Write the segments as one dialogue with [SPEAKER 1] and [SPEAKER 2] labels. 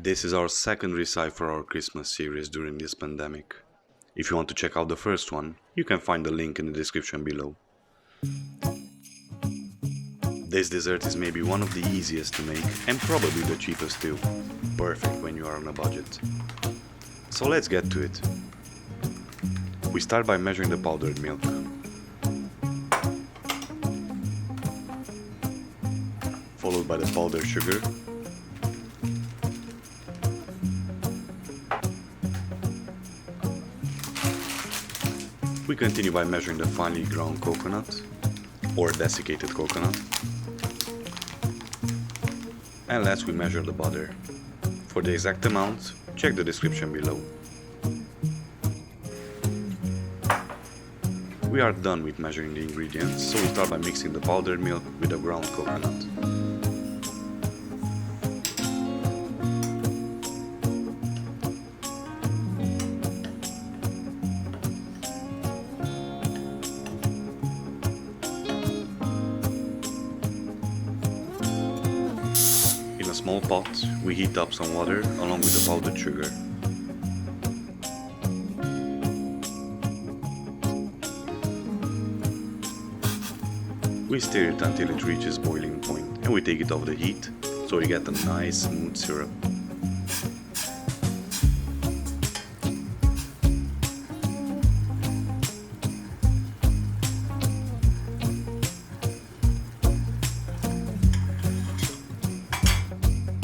[SPEAKER 1] This is our second recipe for our Christmas series during this pandemic. If you want to check out the first one, you can find the link in the description below. This dessert is maybe one of the easiest to make and probably the cheapest too. Perfect when you are on a budget. So let's get to it. We start by measuring the powdered milk. Followed by the powdered sugar. We continue by measuring the finely ground coconut, or desiccated coconut. And last we measure the butter. For the exact amount, check the description below. We are done with measuring the ingredients, so we start by mixing the powdered milk with the ground coconut. In a small pot, we heat up some water along with the powdered sugar. We stir it until it reaches boiling point and we take it off the heat so we get a nice smooth syrup.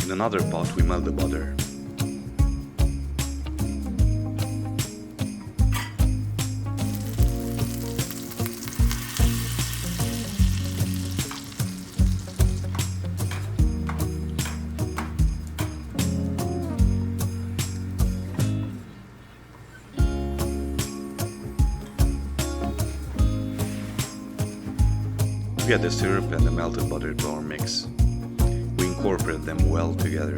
[SPEAKER 1] In another pot we melt the butter. We add the syrup and the melted butter to our mix. We incorporate them well together.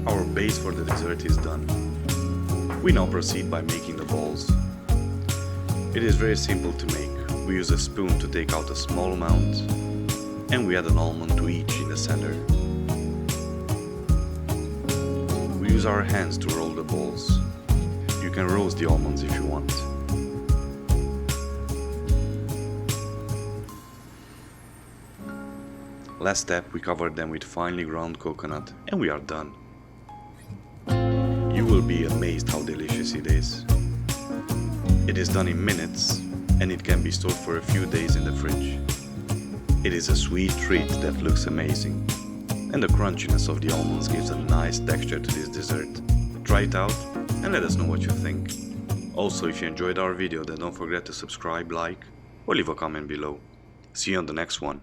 [SPEAKER 1] Our base for the dessert is done. We now proceed by making the balls. It is very simple to make. We use a spoon to take out a small amount and we add an almond to each in the center. We use our hands to roll the balls. You can roast the almonds if you want. Last step, we cover them with finely ground coconut and we are done. You will be amazed how delicious it is. It is done in minutes and it can be stored for a few days in the fridge. It is a sweet treat that looks amazing, and the crunchiness of the almonds gives a nice texture to this dessert. Try it out and let us know what you think. Also, if you enjoyed our video, then don't forget to subscribe, like, or leave a comment below. See you on the next one.